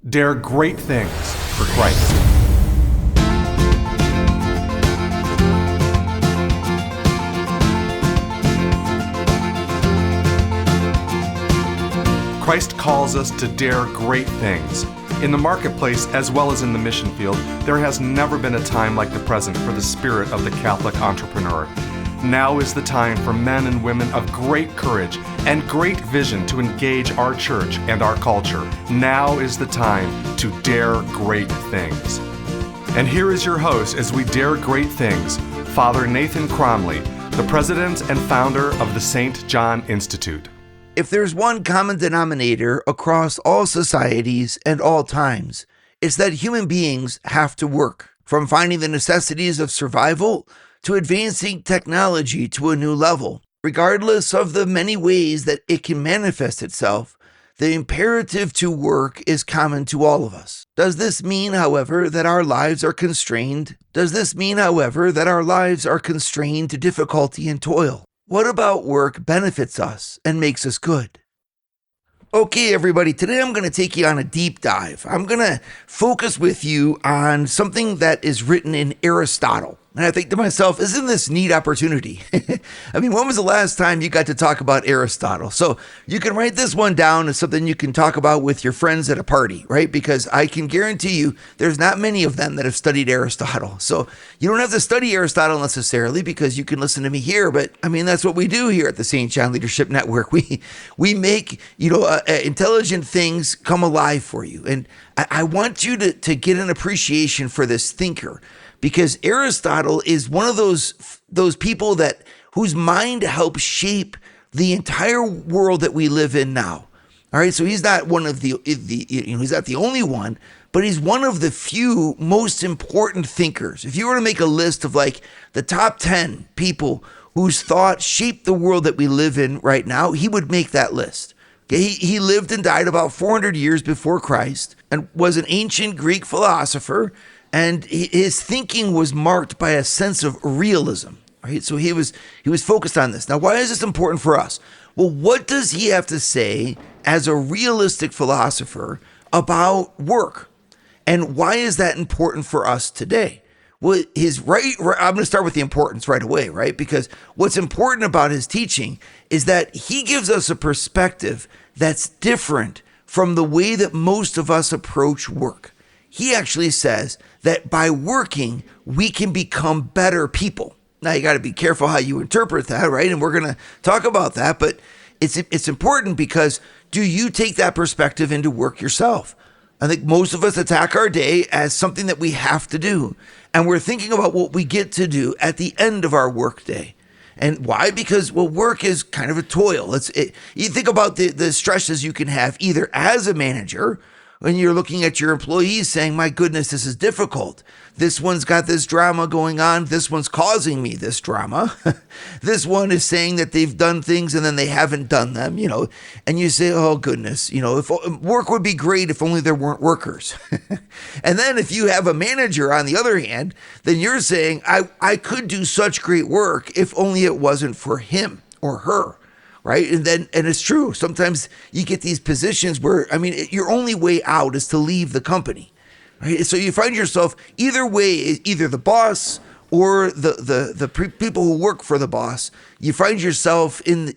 Dare great things for Christ. Christ calls us to dare great things. In the marketplace, as well as in the mission field, there has never been a time like the present for the spirit of the Catholic entrepreneur. Now is the time for men and women of great courage and great vision to engage our church and our culture. Now is the time to dare great things. And here is your host as we dare great things, Father Nathan Cromley, the president and founder of the St. John Institute. If there's one common denominator across all societies and all times, it's that human beings have to work. From finding the necessities of survival to advancing technology to a new level. Regardless of the many ways that it can manifest itself, the imperative to work is common to all of us. Does this mean, however, that our lives are constrained? Does this mean, however, that our lives are constrained to difficulty and toil? What about work benefits us and makes us good? Okay, everybody, today I'm going to take you on a deep dive. I'm going to focus with you on something that is written in Aristotle. And I think to myself, isn't this neat opportunity? I mean, when was the last time you got to talk about Aristotle? So you can write this one down as something you can talk about with your friends at a party, right? Because I can guarantee you there's not many of them that have studied Aristotle. So you don't have to study Aristotle necessarily because you can listen to me here. But I mean, that's what we do here at the St. John Leadership Network. We make, intelligent things come alive for you. And I want you to get an appreciation for this thinker. Because Aristotle is one of those people whose mind helps shape the entire world that we live in now. All right, so he's not one of he's not the only one, but he's one of the few most important thinkers. If you were to make a list of like the top 10 people whose thought shaped the world that we live in right now, he would make that list. Okay, he lived and died about 400 years before Christ and was an ancient Greek philosopher. And his thinking was marked by a sense of realism, right? So he was focused on this. Now, why is this important for us? Well, what does he have to say as a realistic philosopher about work? And why is that important for us today? Well, I'm going to start with the importance right away, right? Because what's important about his teaching is that he gives us a perspective that's different from the way that most of us approach work. He actually says that by working, we can become better people. Now, you got to be careful how you interpret that, right? And we're going to talk about that, but it's important because do you take that perspective into work yourself? I think most of us attack our day as something that we have to do, and we're thinking about what we get to do at the end of our work day. And why? Because, work is kind of a toil. You think about the stresses you can have either as a manager, when you're looking at your employees saying, my goodness, this is difficult. This one's got this drama going on. This one's causing me this drama. This one is saying that they've done things and then they haven't done them, and you say, oh goodness, if work would be great if only there weren't workers. And then if you have a manager on the other hand, then you're saying, I could do such great work if only it wasn't for him or her. Right. And it's true. Sometimes you get these positions where, your only way out is to leave the company. Right. So you find yourself either way, either the boss or the people who work for the boss. You find yourself in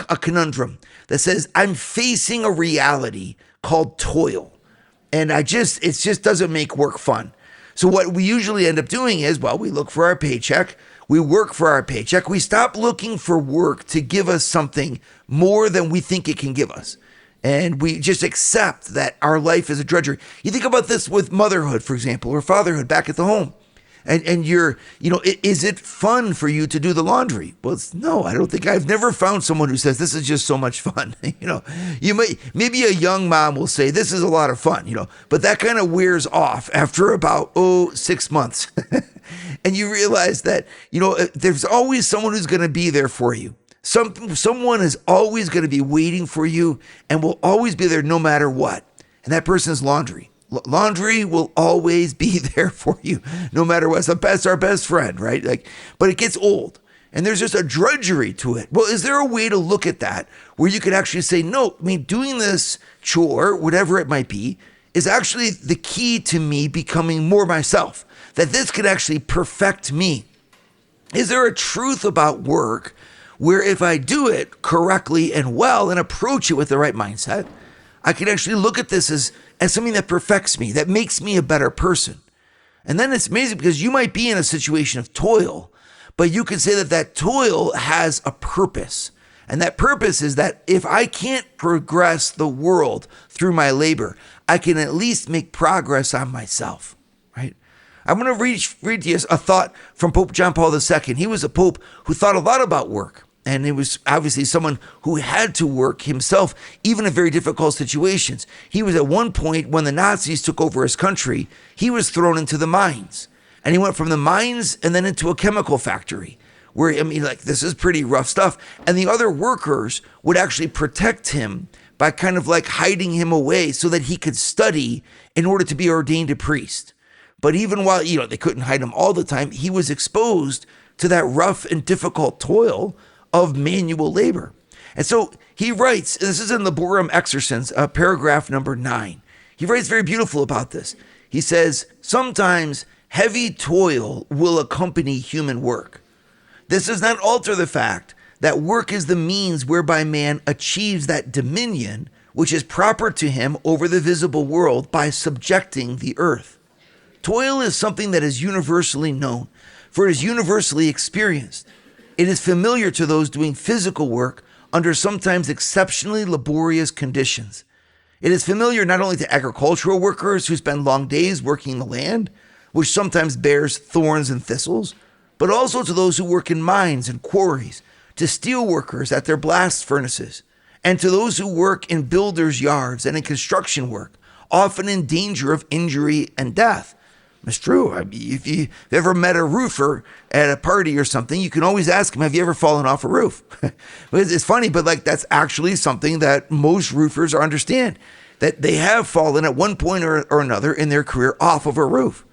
a conundrum that says, I'm facing a reality called toil. And it just doesn't make work fun. So what we usually end up doing is, we look for our paycheck. We work for our paycheck. We stop looking for work to give us something more than we think it can give us. And we just accept that our life is a drudgery. You think about this with motherhood, for example, or fatherhood back at the home. And is it fun for you to do the laundry? Well, no, I don't think I've never found someone who says this is just so much fun. Maybe a young mom will say this is a lot of fun, but that kind of wears off after about 6 months. And you realize that, there's always someone who's going to be there for you. Someone is always going to be waiting for you and will always be there no matter what. And that person is laundry. Laundry will always be there for you, no matter what. It's our best friend, right? But it gets old, and there's just a drudgery to it. Well, is there a way to look at that where you could actually say, no, doing this chore, whatever it might be, is actually the key to me becoming more myself, that this could actually perfect me. Is there a truth about work where if I do it correctly and well and approach it with the right mindset, I can actually look at this as something that perfects me, that makes me a better person? And then it's amazing because you might be in a situation of toil, but you could say that that toil has a purpose. And that purpose is that if I can't progress the world through my labor, I can at least make progress on myself, right? I'm going to read to you a thought from Pope John Paul II. He was a pope who thought a lot about work. And he was obviously someone who had to work himself, even in very difficult situations. He was at one point, when the Nazis took over his country, he was thrown into the mines. And he went from the mines and then into a chemical factory where, this is pretty rough stuff. And the other workers would actually protect him by kind of like hiding him away so that he could study in order to be ordained a priest. But even while, they couldn't hide him all the time, he was exposed to that rough and difficult toil of manual labor. And so he writes, this is in Laborem Exercens, paragraph number 9. He writes very beautiful about this. He says, sometimes heavy toil will accompany human work. This does not alter the fact that work is the means whereby man achieves that dominion which is proper to him over the visible world by subjecting the earth. Toil is something that is universally known, for it is universally experienced. It is familiar to those doing physical work under sometimes exceptionally laborious conditions. It is familiar not only to agricultural workers who spend long days working the land, which sometimes bears thorns and thistles, but also to those who work in mines and quarries, to steel workers at their blast furnaces, and to those who work in builders' yards and in construction work, often in danger of injury and death. It's true. If you've ever met a roofer at a party or something, you can always ask him, have you ever fallen off a roof? It's funny, but that's actually something that most roofers understand, that they have fallen at one point or another in their career off of a roof.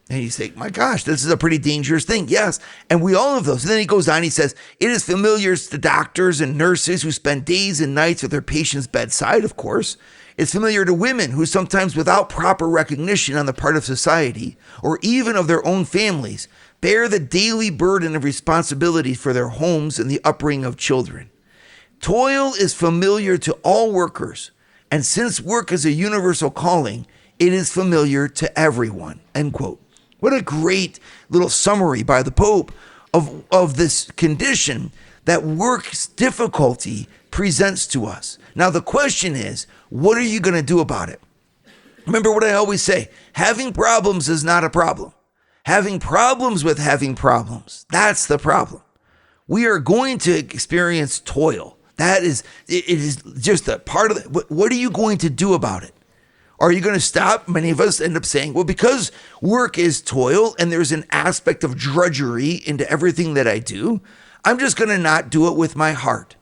And you say, my gosh, this is a pretty dangerous thing. Yes. And we all have those. And then he goes on, he says, it is familiar to doctors and nurses who spend days and nights at their patient's bedside, of course. It's familiar to women who sometimes, without proper recognition on the part of society or even of their own families, bear the daily burden of responsibility for their homes and the upbringing of children. Toil is familiar to all workers, and since work is a universal calling, it is familiar to everyone, end quote. What a great little summary by the Pope of this condition that work's difficulty presents to us. Now, the question is, what are you going to do about it? Remember what I always say, having problems is not a problem. Having problems with having problems, that's the problem. We are going to experience toil. It is just a part of it. What are you going to do about it? Are you going to stop? Many of us end up saying, well, because work is toil and there's an aspect of drudgery into everything that I do, I'm just going to not do it with my heart.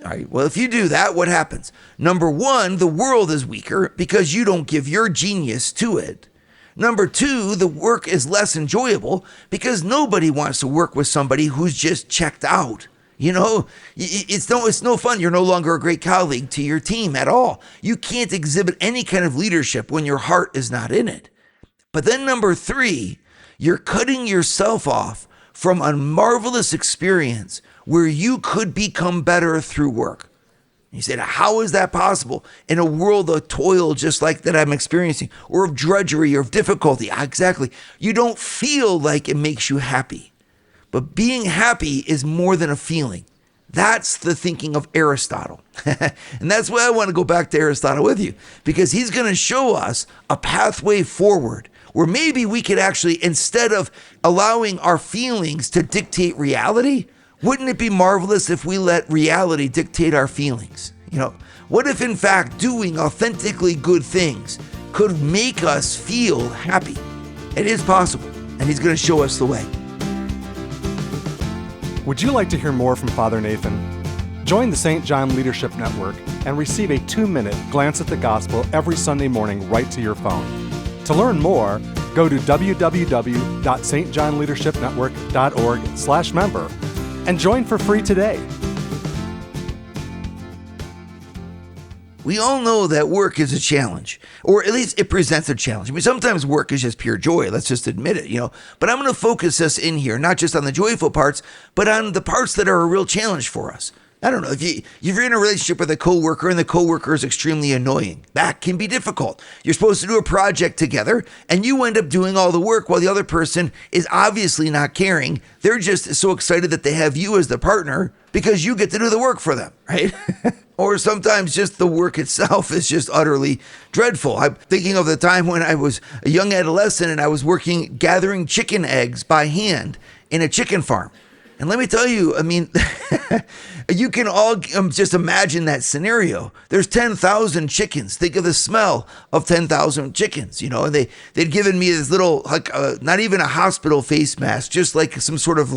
All right, well, if you do that, what happens? Number one, the world is weaker because you don't give your genius to it. Number two, the work is less enjoyable because nobody wants to work with somebody who's just checked out. It's no fun. You're no longer a great colleague to your team at all. You can't exhibit any kind of leadership when your heart is not in it. But then number three, you're cutting yourself off from a marvelous experience where you could become better through work. You said, how is that possible in a world of toil just like that I'm experiencing, or of drudgery or of difficulty? Exactly. You don't feel like it makes you happy. But being happy is more than a feeling. That's the thinking of Aristotle. And that's why I want to go back to Aristotle with you, because he's going to show us a pathway forward where maybe we could actually, instead of allowing our feelings to dictate reality, wouldn't it be marvelous if we let reality dictate our feelings? What if in fact doing authentically good things could make us feel happy? It is possible, and he's going to show us the way. Would you like to hear more from Father Nathan? Join the St. John Leadership Network and receive a 2-minute glance at the gospel every Sunday morning right to your phone. To learn more, go to www.stjohnleadershipnetwork.org/member and join for free today. we all know that work is a challenge, or at least it presents a challenge. I mean, sometimes work is just pure joy. Let's just admit it, But I'm going to focus us in here, not just on the joyful parts, but on the parts that are a real challenge for us. I don't know, if you're in a relationship with a coworker and the coworker is extremely annoying, that can be difficult. You're supposed to do a project together and you end up doing all the work while the other person is obviously not caring. They're just so excited that they have you as the partner because you get to do the work for them, right? Or sometimes just the work itself is just utterly dreadful. I'm thinking of the time when I was a young adolescent and I was gathering chicken eggs by hand in a chicken farm. And let me tell you, I mean, you can all just imagine that scenario. There's 10,000 chickens. Think of the smell of 10,000 chickens, and they'd given me this little, not even a hospital face mask, just like some sort of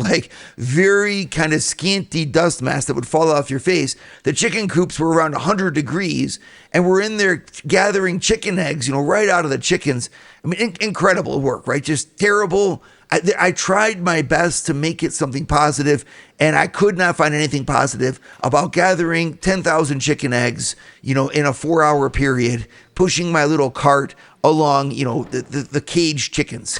very kind of scanty dust mask that would fall off your face. The chicken coops were around 100 degrees and we're in there gathering chicken eggs, right out of the chickens. I mean, incredible work, right? Just terrible. I tried my best to make it something positive, and I could not find anything positive about gathering 10,000 chicken eggs, in a 4-hour period, pushing my little cart along, the caged chickens.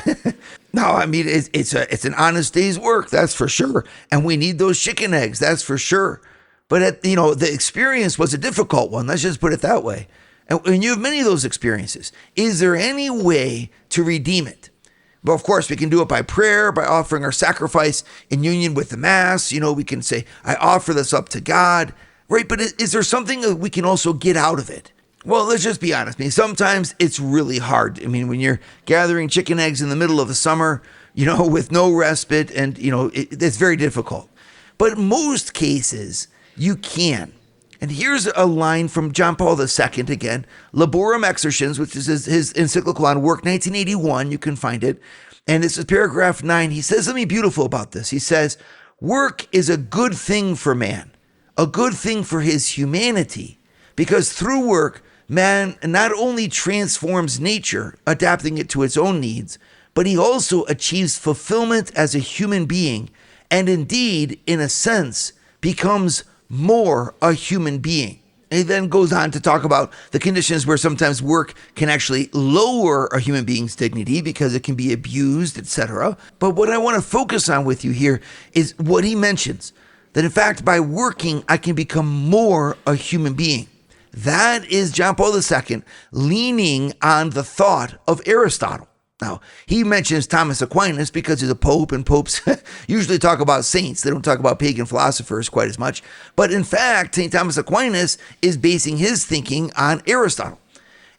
No, I mean, it's an honest day's work, that's for sure. And we need those chicken eggs, that's for sure. But, the experience was a difficult one. Let's just put it that way. And you have many of those experiences. Is there any way to redeem it? But of course, we can do it by prayer, by offering our sacrifice in union with the Mass. We can say, I offer this up to God, right? But is there something that we can also get out of it? Well, let's just be honest. I mean, sometimes it's really hard. I mean, when you're gathering chicken eggs in the middle of the summer, with no respite, and, it's very difficult. But in most cases, you can. And here's a line from John Paul II again, Laborum Exercens, which is his encyclical on work, 1981. You can find it. And this is paragraph 9. He says something beautiful about this. He says, work is a good thing for man, a good thing for his humanity, because through work, man not only transforms nature, adapting it to its own needs, but he also achieves fulfillment as a human being, and indeed, in a sense, becomes more a human being. And he then goes on to talk about the conditions where sometimes work can actually lower a human being's dignity because it can be abused, etc. But what I want to focus on with you here is what he mentions, that in fact, by working, I can become more a human being. That is John Paul II leaning on the thought of Aristotle. Now, he mentions Thomas Aquinas because he's a pope, and popes usually talk about saints. They don't talk about pagan philosophers quite as much. But in fact, St. Thomas Aquinas is basing his thinking on Aristotle.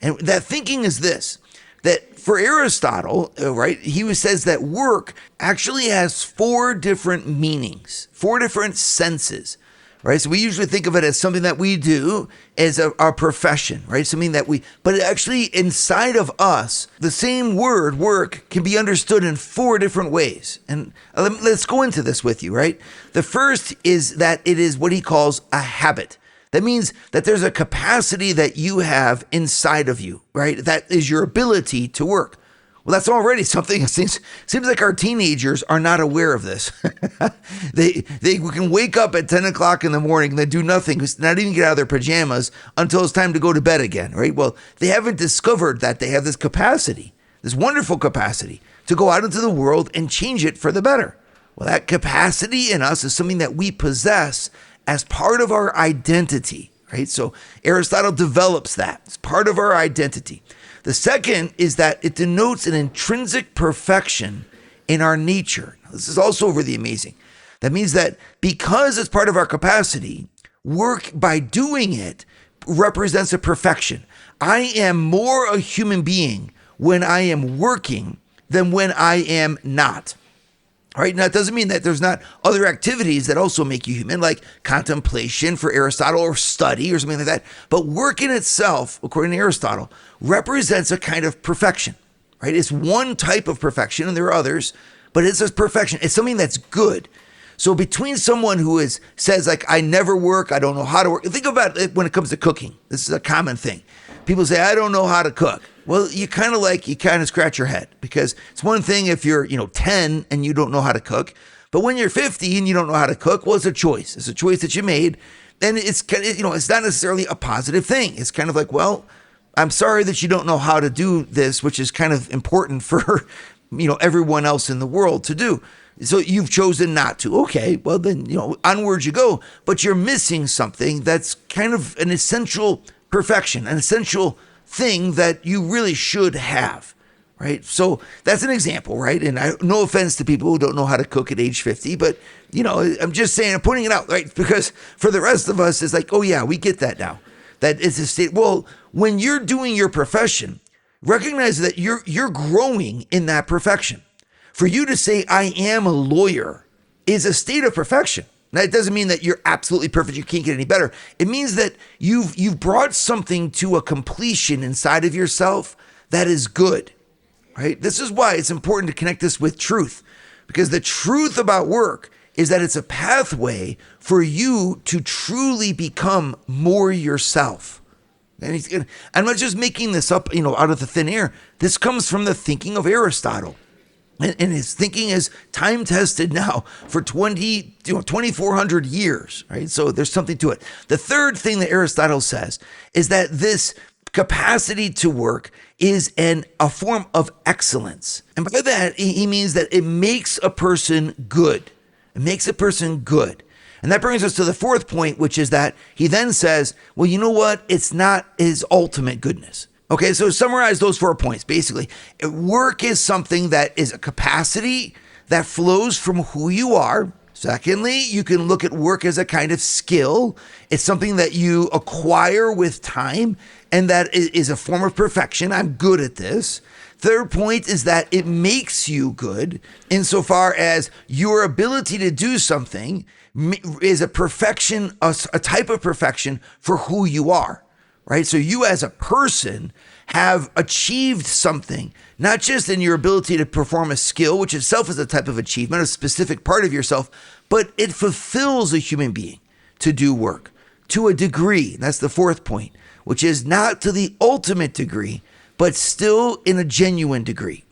And that thinking is this, that for Aristotle, right, he says that work actually has 4 different meanings, 4 different senses. Right, so we usually think of it as something that we do as our profession, right? Something that but actually inside of us, the same word, work, can be understood in 4 different ways. And let's go into this with you, right? The first is that it is what he calls a habit. That means that there's a capacity that you have inside of you, right? That is your ability to work. Well, that's already something. It seems like our teenagers are not aware of this. They can wake up at 10 o'clock in the morning and they do nothing, not even get out of their pajamas until it's time to go to bed again, right? Well, they haven't discovered that they have this capacity, this wonderful capacity to go out into the world and change it for the better. Well, that capacity in us is something that we possess as part of our identity, right? So Aristotle develops that. It's part of our identity. The second is that it denotes an intrinsic perfection in our nature. This is also really amazing. That means that because it's part of our capacity, work by doing it represents a perfection. I am more a human being when I am working than when I am not. All right, now it doesn't mean that there's not other activities that also make you human, like contemplation for Aristotle or study or something like that. But work in itself, according to Aristotle, represents a kind of perfection, right? It's one type of perfection, and there are others, but it's a perfection. It's something that's good. So between someone who says like, I never work, I don't know how to work. Think about it when it comes to cooking. This is a common thing. People say, I don't know how to cook. Well, you kind of scratch your head, because it's one thing if you're, 10 and you don't know how to cook, but when you're 50 and you don't know how to cook, well, it's a choice. It's a choice that you made, And it's kind of, it's not necessarily a positive thing. It's kind of like, well, I'm sorry that you don't know how to do this, which is kind of important for, everyone else in the world to do. So you've chosen not to. Okay, well then, onward you go. But you're missing something that's kind of an essential perfection, an essential thing that you really should have, right? So that's an example, right? And no offense to people who don't know how to cook at age 50, but, I'm just saying, I'm pointing it out, right? Because for the rest of us, it's like, oh yeah, we get that now. That is a state. Well, when you're doing your profession, recognize that you're growing in that perfection. For you to say, I am a lawyer, is a state of perfection. Now, it doesn't mean that you're absolutely perfect. You can't get any better. It means that you've brought something to a completion inside of yourself that is good, right? This is why it's important to connect this with truth, because the truth about work is that it's a pathway for you to truly become more yourself. And I'm not just making this up, out of the thin air. This comes from the thinking of Aristotle. And his thinking is time tested now for 2,400 years, right? So there's something to it. The third thing that Aristotle says is that this capacity to work is a form of excellence. And by that, he means that it makes a person good. It makes a person good. And that brings us to the fourth point, which is that he then says, well, you know what? It's not his ultimate goodness. Okay, so summarize those 4 points. Basically, work is something that is a capacity that flows from who you are. Secondly, you can look at work as a kind of skill. It's something that you acquire with time, and that is a form of perfection. I'm good at this. Third point is that it makes you good insofar as your ability to do something is a perfection, a type of perfection for who you are. Right? So you as a person have achieved something, not just in your ability to perform a skill, which itself is a type of achievement, a specific part of yourself, but it fulfills a human being to do work to a degree. That's the fourth point, which is not to the ultimate degree, but still in a genuine degree.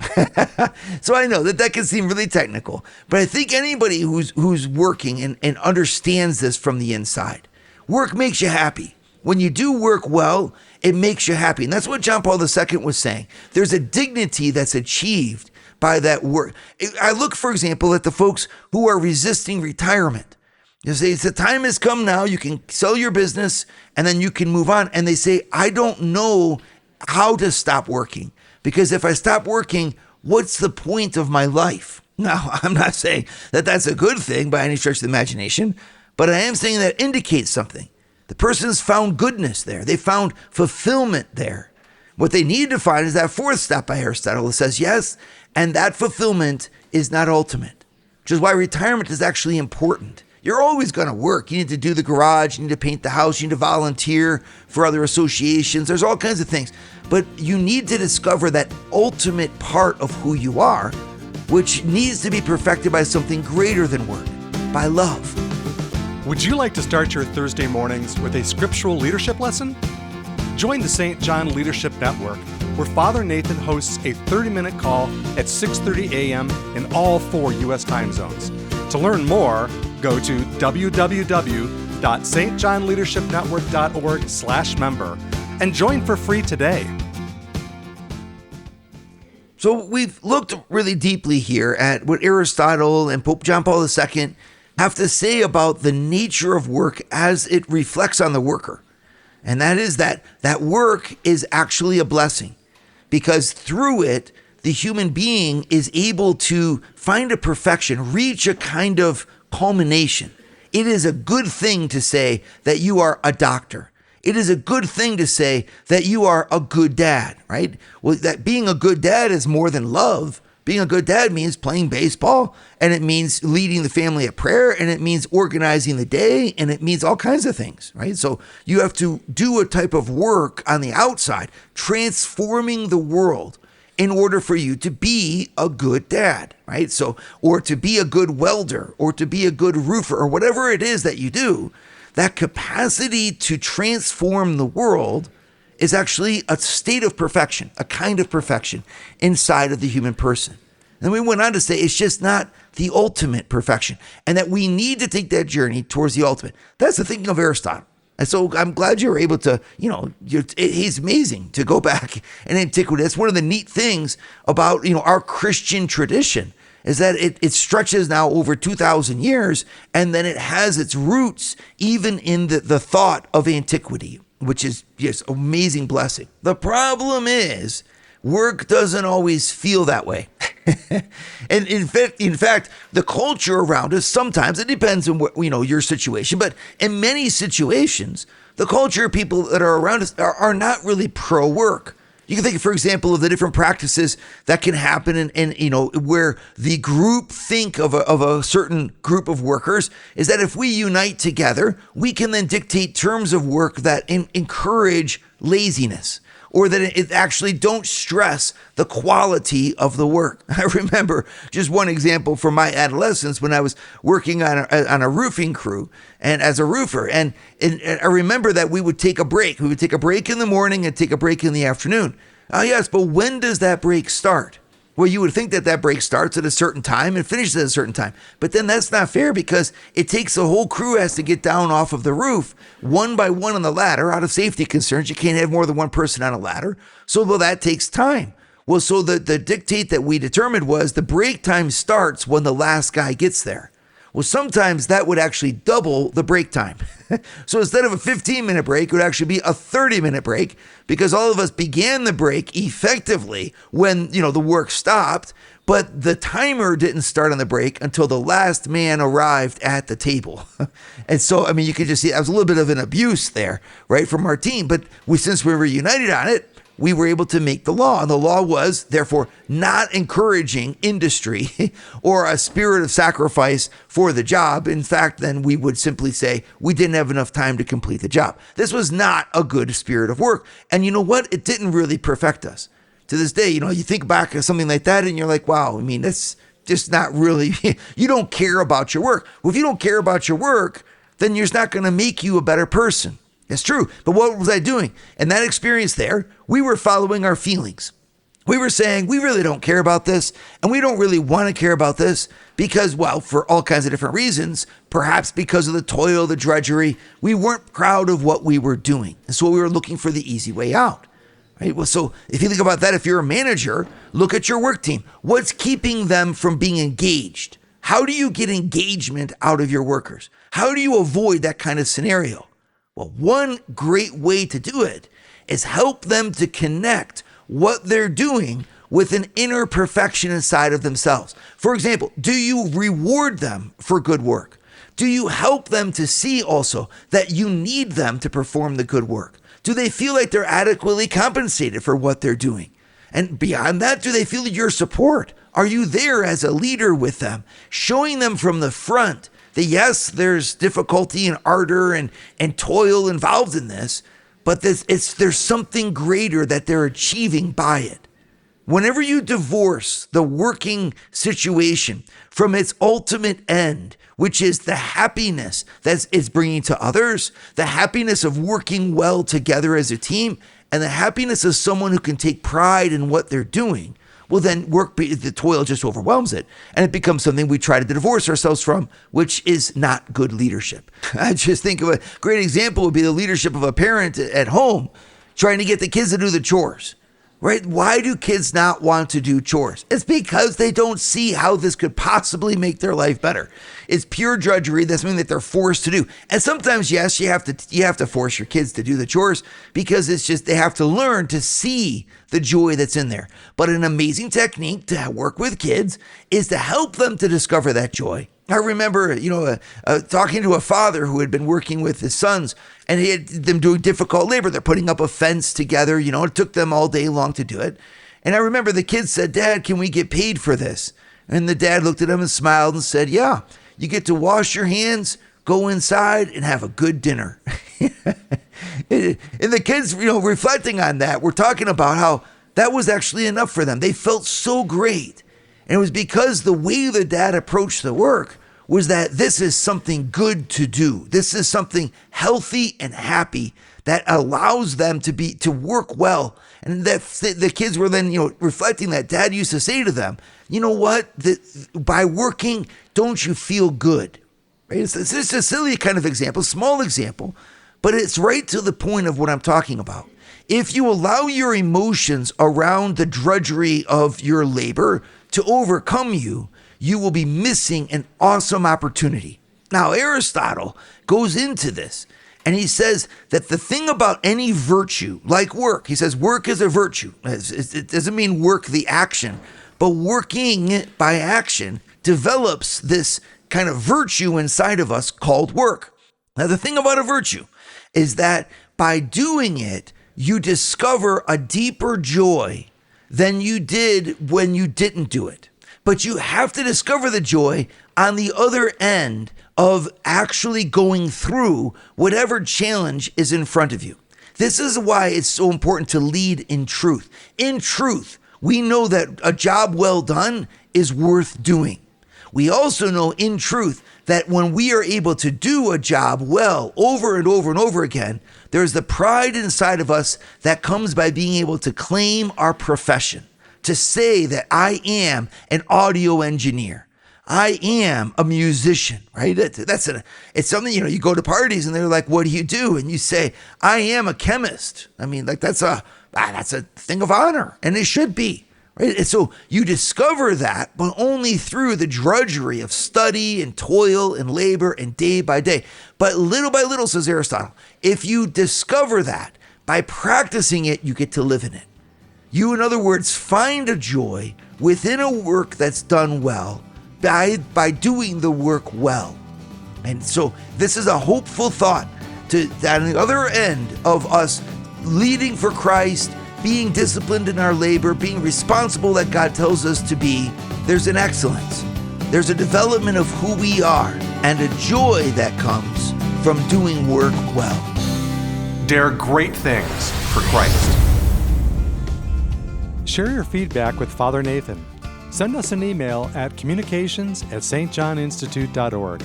So I know that can seem really technical, but I think anybody who's working and understands this from the inside, work makes you happy. When you do work well, it makes you happy. And that's what John Paul II was saying. There's a dignity that's achieved by that work. I look, for example, at the folks who are resisting retirement. You say, the time has come now, you can sell your business and then you can move on. And they say, I don't know how to stop working, because if I stop working, what's the point of my life? Now, I'm not saying that that's a good thing by any stretch of the imagination, but I am saying that indicates something. The person's found goodness there. They found fulfillment there. What they need to find is that fourth step by Aristotle that says yes, and that fulfillment is not ultimate, which is why retirement is actually important. You're always going to work. You need to do the garage, you need to paint the house, you need to volunteer for other associations. There's all kinds of things. But you need to discover that ultimate part of who you are, which needs to be perfected by something greater than work, by love. Would you like to start your Thursday mornings with a scriptural leadership lesson? Join the St. John Leadership Network, where Father Nathan hosts a 30-minute call at 6:30 a.m. in all 4 U.S. time zones. To learn more, go to www.stjohnleadershipnetwork.org/member and join for free today. So we've looked really deeply here at what Aristotle and Pope John Paul II have to say about the nature of work as it reflects on the worker. And that is that work is actually a blessing, because through it, the human being is able to find a perfection, reach a kind of culmination. It is a good thing to say that you are a doctor. It is a good thing to say that you are a good dad, right? Well, that being a good dad is more than love. Being a good dad means playing baseball, and it means leading the family at prayer, and it means organizing the day, and it means all kinds of things, right? So you have to do a type of work on the outside, transforming the world in order for you to be a good dad, right? So, or to be a good welder, or to be a good roofer, or whatever it is that you do, that capacity to transform the world is actually a state of perfection, a kind of perfection inside of the human person. And we went on to say it's just not the ultimate perfection, and that we need to take that journey towards the ultimate. That's the thinking of Aristotle. And so I'm glad you were able to, he's amazing to go back in antiquity. That's one of the neat things about, our Christian tradition is that it stretches now over 2,000 years, and then it has its roots even in the thought of antiquity, which is just amazing blessing. The problem is work doesn't always feel that way. And in fact, the culture around us, sometimes it depends on what, your situation, but in many situations, the culture of people that are around us are not really pro work. You can think, for example, of the different practices that can happen in where the group think of a certain group of workers is that if we unite together, we can then dictate terms of work that encourage laziness, or that it actually don't stress the quality of the work. I remember just one example from my adolescence when I was working on a roofing crew and as a roofer. And I remember that we would take a break. We would take a break in the morning and take a break in the afternoon. Yes, but when does that break start? Well, you would think that break starts at a certain time and finishes at a certain time. But then that's not fair because it takes the whole crew has to get down off of the roof one by one on the ladder out of safety concerns. You can't have more than one person on a ladder. So, that takes time. Well, so the dictate that we determined was the break time starts when the last guy gets there. Well, sometimes that would actually double the break time. So instead of a 15-minute break, it would actually be a 30-minute break because all of us began the break effectively when, the work stopped, but the timer didn't start on the break until the last man arrived at the table. And so, you could just see that was a little bit of an abuse there, right, from our team. But since we were united on it, we were able to make the law. And the law was, therefore, not encouraging industry or a spirit of sacrifice for the job. In fact, then we would simply say we didn't have enough time to complete the job. This was not a good spirit of work. And you know what? It didn't really perfect us. To this day, you think back at something like that and you're like, wow, that's just not really, you don't care about your work. Well, if you don't care about your work, then it's not going to make you a better person. It's true. But what was I doing? In that experience there, we were following our feelings. We were saying, we really don't care about this, and we don't really want to care about this because, for all kinds of different reasons, perhaps because of the toil, the drudgery, we weren't proud of what we were doing. And so we were looking for the easy way out. Right? Well, so if you think about that, if you're a manager, look at your work team. What's keeping them from being engaged? How do you get engagement out of your workers? How do you avoid that kind of scenario? Well, one great way to do it is help them to connect what they're doing with an inner perfection inside of themselves. For example, do you reward them for good work? Do you help them to see also that you need them to perform the good work? Do they feel like they're adequately compensated for what they're doing? And beyond that, do they feel your support? Are you there as a leader with them, showing them from the front that yes, there's difficulty and ardor and toil involved in this, but there's something greater that they're achieving by it. Whenever you divorce the working situation from its ultimate end, which is the happiness that it's bringing to others, the happiness of working well together as a team, and the happiness of someone who can take pride in what they're doing, well, then the toil just overwhelms it, and it becomes something we try to divorce ourselves from, which is not good leadership. I just think of a great example would be the leadership of a parent at home trying to get the kids to do the chores. Right? Why do kids not want to do chores? It's because they don't see how this could possibly make their life better. It's pure drudgery. That's something that they're forced to do. And sometimes, yes, you have to force your kids to do the chores because it's just they have to learn to see the joy that's in there. But an amazing technique to work with kids is to help them to discover that joy. I remember, talking to a father who had been working with his sons, and he had them doing difficult labor. They're putting up a fence together. It took them all day long to do it. And I remember the kids said, "Dad, can we get paid for this?" And the dad looked at him and smiled and said, "Yeah, you get to wash your hands, go inside, and have a good dinner." And the kids, reflecting on that, were talking about how that was actually enough for them. They felt so great. And it was because the way the dad approached the work was that this is something good to do. This is something healthy and happy that allows them to work well. And that the kids were then, reflecting that. Dad used to say to them, you know what? By working, don't you feel good? Right? It's just a silly kind of example, small example, but it's right to the point of what I'm talking about. If you allow your emotions around the drudgery of your labor to overcome you, you will be missing an awesome opportunity. Now, Aristotle goes into this, and he says that the thing about any virtue, like work, he says work is a virtue. It doesn't mean work the action, but working by action develops this kind of virtue inside of us called work. Now, the thing about a virtue is that by doing it, you discover a deeper joy than you did when you didn't do it. But you have to discover the joy on the other end of actually going through whatever challenge is in front of you. This is why it's so important to lead in truth. In truth, we know that a job well done is worth doing. We also know in truth that when we are able to do a job well over and over and over again, there's the pride inside of us that comes by being able to claim our profession, to say that I am an audio engineer. I am a musician, right? It's something, you go to parties and they're like, what do you do? And you say, I am a chemist. I mean, like that's a thing of honor, and it should be. Right? And so you discover that, but only through the drudgery of study and toil and labor and day by day. But little by little, says Aristotle, if you discover that, by practicing it, you get to live in it. You, in other words, find a joy within a work that's done well by doing the work well. And so this is a hopeful thought that on the other end of us leading for Christ, being disciplined in our labor, being responsible that God tells us to be, there's an excellence. There's a development of who we are and a joy that comes from doing work well. Dare great things for Christ. Share your feedback with Father Nathan. Send us an email at communications@stjohninstitute.org.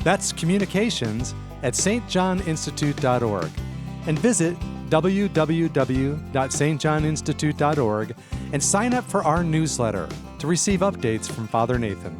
That's communications@stjohninstitute.org. And visit www.stjohninstitute.org and sign up for our newsletter to receive updates from Father Nathan.